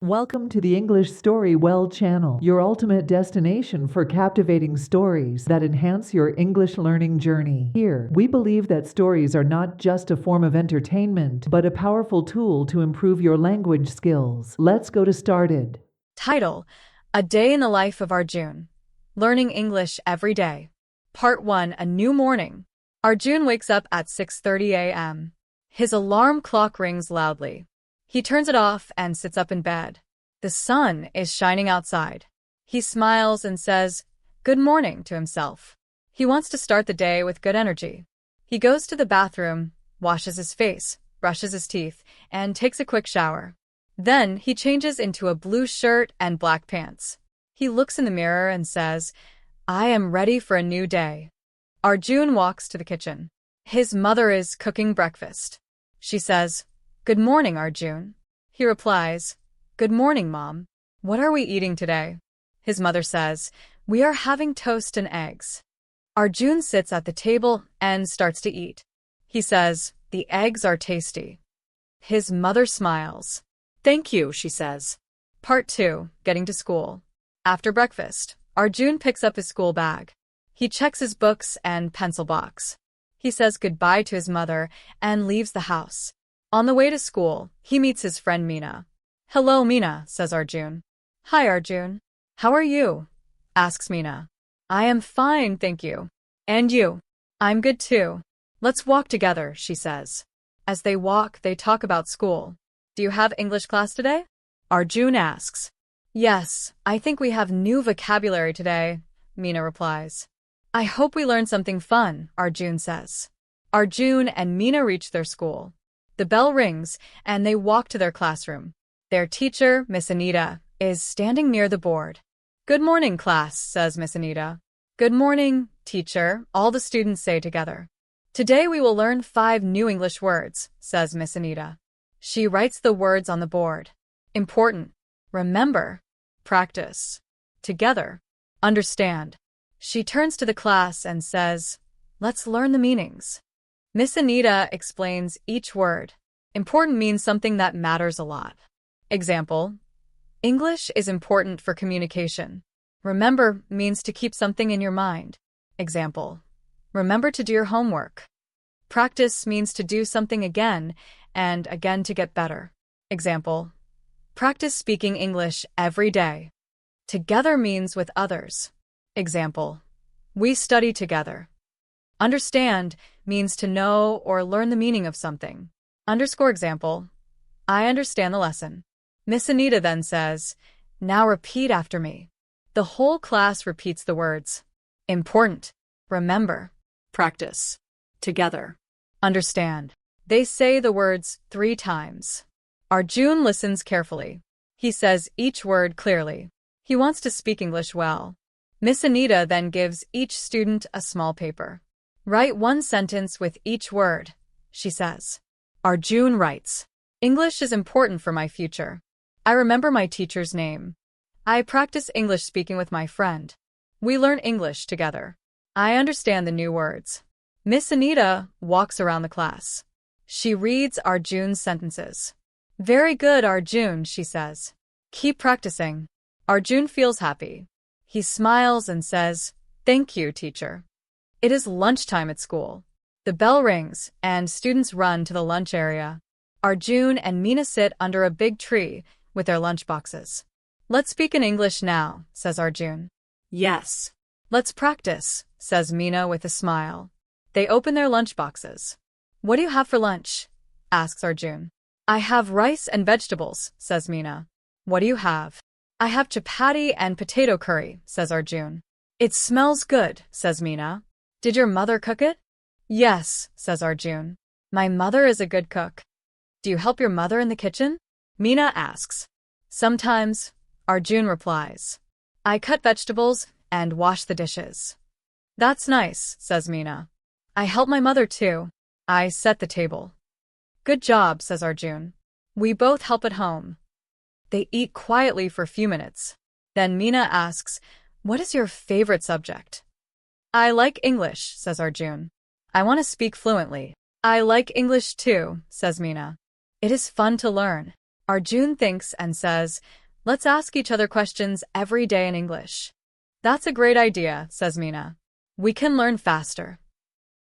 Welcome to the EnglishStoryWell channel, your ultimate destination for captivating stories that enhance your English learning journey. Here, we believe that stories are not just a form of entertainment, but a powerful tool to improve your language skills. Let's go to started. Title: A Day in the Life of Arjun. Learning English Every Day. Part 1: A New Morning. Arjun wakes up at 6:30 a.m. His alarm clock rings loudly. He turns it off and sits up in bed. The sun is shining outside. He smiles and says, "Good morning," to himself. He wants to start the day with good energy. He goes to the bathroom, washes his face, brushes his teeth, and takes a quick shower. Then he changes into a blue shirt and black pants. He looks in the mirror and says, "I am ready for a new day." Arjun walks to the kitchen. His mother is cooking breakfast. She says, "Good morning, Arjun." He replies, "Good morning, Mom. What are we eating today?" His mother says, "We are having toast and eggs." Arjun sits at the table and starts to eat. He says, "The eggs are tasty." His mother smiles. "Thank you," she says. Part 2: Getting to School. After breakfast, Arjun picks up his school bag. He checks his books and pencil box. He says goodbye to his mother and leaves the house. On the way to school, he meets his friend Meena. "Hello, Meena," says Arjun. "Hi, Arjun. How are you?" asks Meena. "I am fine, thank you. And you?" "I'm good too. Let's walk together," she says. As they walk, they talk about school. "Do you have English class today?" Arjun asks. "Yes, I think we have new vocabulary today," Meena replies. "I hope we learn something fun," Arjun says. Arjun and Meena reach their school. The bell rings, and they walk to their classroom. Their teacher, Miss Anita, is standing near the board. "Good morning, class," says Miss Anita. "Good morning, teacher," all the students say together. "Today we will learn 5 new English words," says Miss Anita. She writes the words on the board. Important. Remember. Practice. Together. Understand. She turns to the class and says, "Let's learn the meanings." Miss Anita explains each word. Important means something that matters a lot. Example: English is important for communication. Remember means to keep something in your mind. Example: remember to do your homework. Practice means to do something again and again to get better. Example: practice speaking English every day. Together means with others. Example: we study together. Understand means to know or learn the meaning of something. Underscore example: I understand the lesson. Miss Anita then says, "Now repeat after me." The whole class repeats the words. Important. Remember. Practice. Together. Understand. They say the words 3 times. Arjun listens carefully. He says each word clearly. He wants to speak English well. Miss Anita then gives each student a small paper. "Write 1 sentence with each word," she says. Arjun writes, "English is important for my future. I remember my teacher's name. I practice English speaking with my friend. We learn English together. I understand the new words." Miss Anita walks around the class. She reads Arjun's sentences. "Very good, Arjun," she says. "Keep practicing." Arjun feels happy. He smiles and says, "Thank you, teacher." It is lunchtime at school. The bell rings, and students run to the lunch area. Arjun and Meena sit under a big tree with their lunch boxes. "Let's speak in English now," says Arjun. "Yes." "Let's practice," says Meena with a smile. They open their lunch boxes. "What do you have for lunch?" asks Arjun. "I have rice and vegetables," says Meena. "What do you have?" "I have chapati and potato curry," says Arjun. "It smells good," says Meena. "Did your mother cook it?" "Yes," says Arjun. "My mother is a good cook." "Do you help your mother in the kitchen?" Meena asks. "Sometimes," Arjun replies. "I cut vegetables and wash the dishes." "That's nice," says Meena. "I help my mother too. I set the table." "Good job," says Arjun. "We both help at home." They eat quietly for a few minutes. Then Meena asks, "What is your favorite subject?" "I like English," says Arjun. "I want to speak fluently." "I like English too," says Meena. "It is fun to learn." Arjun thinks and says, let's ask each other questions every day in English. That's a great idea, says Meena. We can learn faster.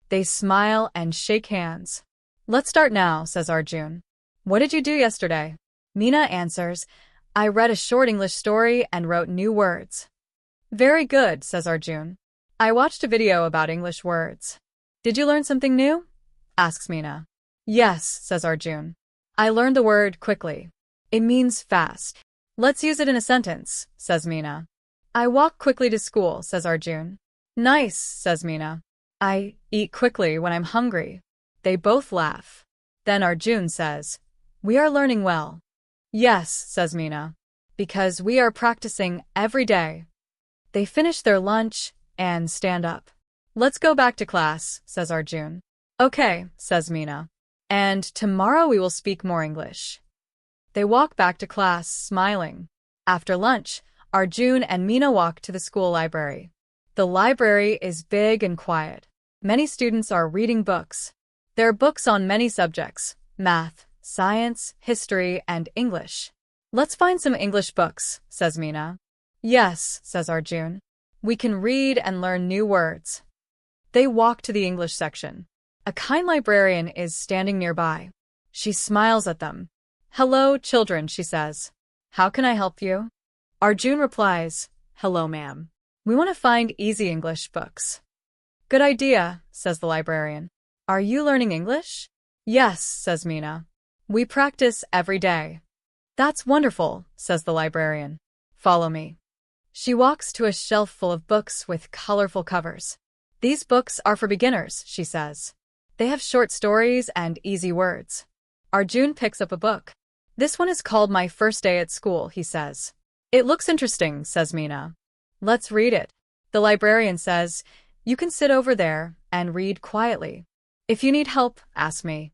They smile and shake hands. Let's start now, says Arjun. What did you do yesterday? Meena answers, I read a short English story and wrote new words. Very good, says Arjun. I watched a video about English words. Did you learn something new? Asks Meena. Yes, says Arjun. I learned the word quickly. It means fast. Let's use it in a sentence, says Meena. I walk quickly to school, says Arjun. Nice, says Meena. I eat quickly when I'm hungry. They both laugh. Then Arjun says, we are learning well. Yes, says Meena, because we are practicing every day. They finish their lunch and stand up. Let's go back to class, says Arjun. Okay, says Meena. And tomorrow we will speak more English. They walk back to class, smiling. After lunch, Arjun and Meena walk to the school library. The library is big and quiet. Many students are reading books. There are books on many subjects: math, science, history, and English. Let's find some English books, says Meena. Yes, says Arjun. We can read and learn new words. They walk to the English section. A kind librarian is standing nearby. She smiles at them. Hello, children, she says. How can I help you? Arjun replies, hello, ma'am. We want to find easy English books. Good idea, says the librarian. Are you learning English? Yes, says Meena. We practice every day. That's wonderful, says the librarian. Follow me. She walks to a shelf full of books with colorful covers. These books are for beginners, she says. They have short stories and easy words. Arjun picks up a book. This one is called My First Day at School, he says. It looks interesting, says Meena. Let's read it. The librarian says, you can sit over there and read quietly. If you need help, ask me.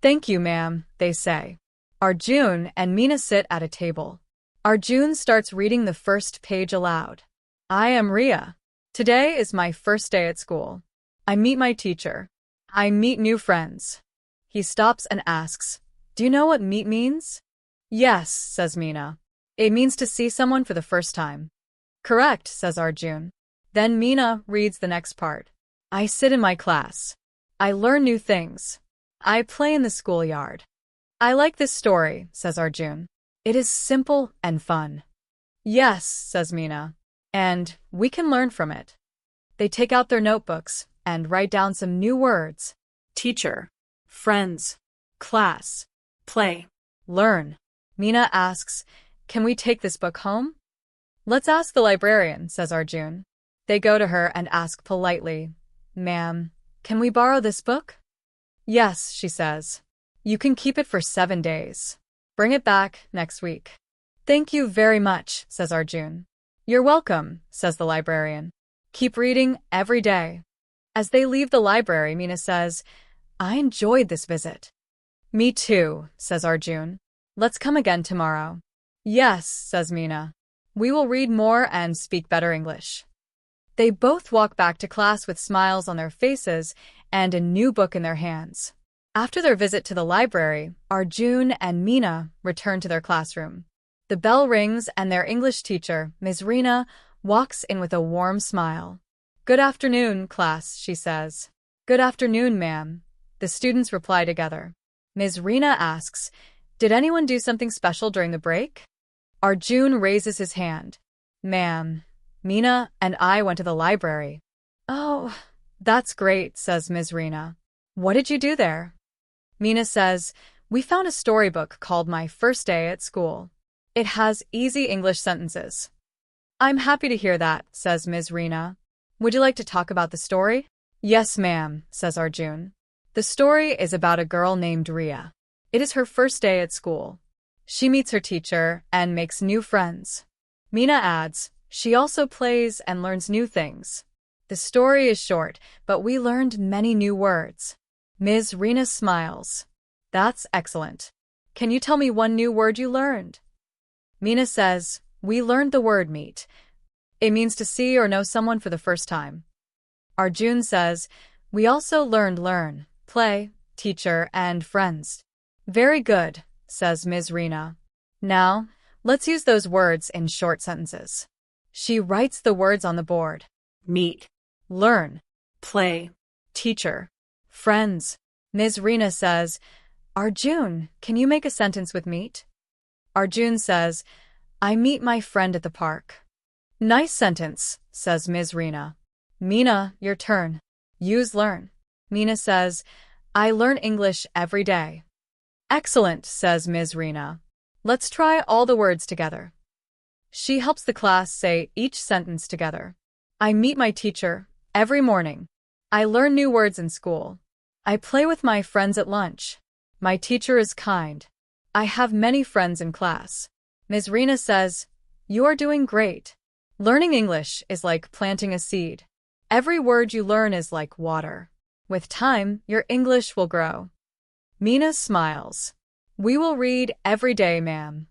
Thank you, ma'am, they say. Arjun and Meena sit at a table. Arjun starts reading the first page aloud. I am Riya. Today is my first day at school. I meet my teacher. I meet new friends. He stops and asks, do you know what meet means? Yes, says Meena. It means to see someone for the first time. Correct, says Arjun. Then Meena reads the next part. I sit in my class. I learn new things. I play in the schoolyard. I like this story, says Arjun. It is simple and fun. Yes, says Meena. And we can learn from it. They take out their notebooks and write down some new words. Teacher, friends, class, play, learn. Meena asks, can we take this book home? Let's ask the librarian, says Arjun. They go to her and ask politely, ma'am, can we borrow this book? Yes, she says. You can keep it for 7 days. Bring it back next week. Thank you very much, says Arjun. You're welcome, says the librarian. Keep reading every day. As they leave the library, Meena says, I enjoyed this visit. Me too, says Arjun. Let's come again tomorrow. Yes, says Meena. We will read more and speak better English. They both walk back to class with smiles on their faces and a new book in their hands. After their visit to the library, Arjun and Meena return to their classroom. The bell rings and their English teacher, Ms. Reena, walks in with a warm smile. Good afternoon, class, she says. Good afternoon, ma'am. The students reply together. Ms. Reena asks, did anyone do something special during the break? Arjun raises his hand. Ma'am, Meena and I went to the library. Oh, that's great, says Ms. Reena. What did you do there? Meena says, we found a storybook called My First Day at School. It has easy English sentences. I'm happy to hear that, says Ms. Reena. Would you like to talk about the story? Yes, ma'am, says Arjun. The story is about a girl named Riya. It is her first day at school. She meets her teacher and makes new friends. Meena adds, she also plays and learns new things. The story is short, but we learned many new words. Ms. Reena smiles. That's excellent. Can you tell me one new word you learned? Meena says, we learned the word meet. It means to see or know someone for the first time. Arjun says, we also learned learn, play, teacher, and friends. Very good, says Ms. Reena. Now, let's use those words in short sentences. She writes the words on the board. Meet, Learn, play, teacher, friends. Ms. Rena says, Arjun, can you make a sentence with meet? Arjun says, I meet my friend at the park. Nice sentence, says Ms. Rena. Meena, your turn. Use learn. Meena says, I learn English every day. Excellent, says Ms. Rena. Let's try all the words together. She helps the class say each sentence together. I meet my teacher every morning. I learn new words in school. I play with my friends at lunch. My teacher is kind. I have many friends in class. Ms. Rena says, You are doing great. Learning English is like planting a seed. Every word you learn is like water. With time, your English will grow. Meena smiles. We will read every day, ma'am.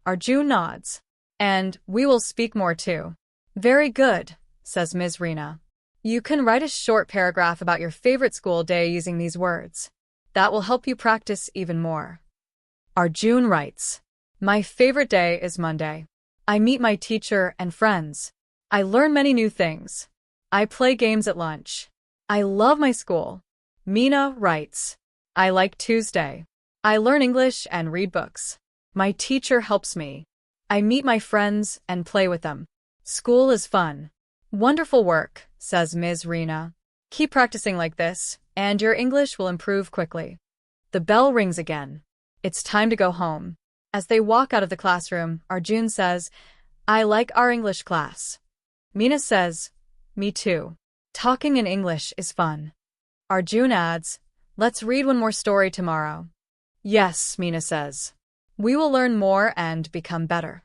Arjun nods. And we will speak more too. Very good, says Ms. Rena. You can write a short paragraph about your favorite school day using these words. That will help you practice even more. Arjun writes, My favorite day is Monday. I meet my teacher and friends. I learn many new things. I play games at lunch. I love my school. Meena writes, I like Tuesday. I learn English and read books. My teacher helps me. I meet my friends and play with them. School is fun. Wonderful work, says Ms. Rena. Keep practicing like this, and your English will improve quickly. The bell rings again. It's time to go home. As they walk out of the classroom, Arjun says, I like our English class. Meena says, Me too. Talking in English is fun. Arjun adds, Let's read one more story tomorrow. Yes, Meena says. We will learn more and become better.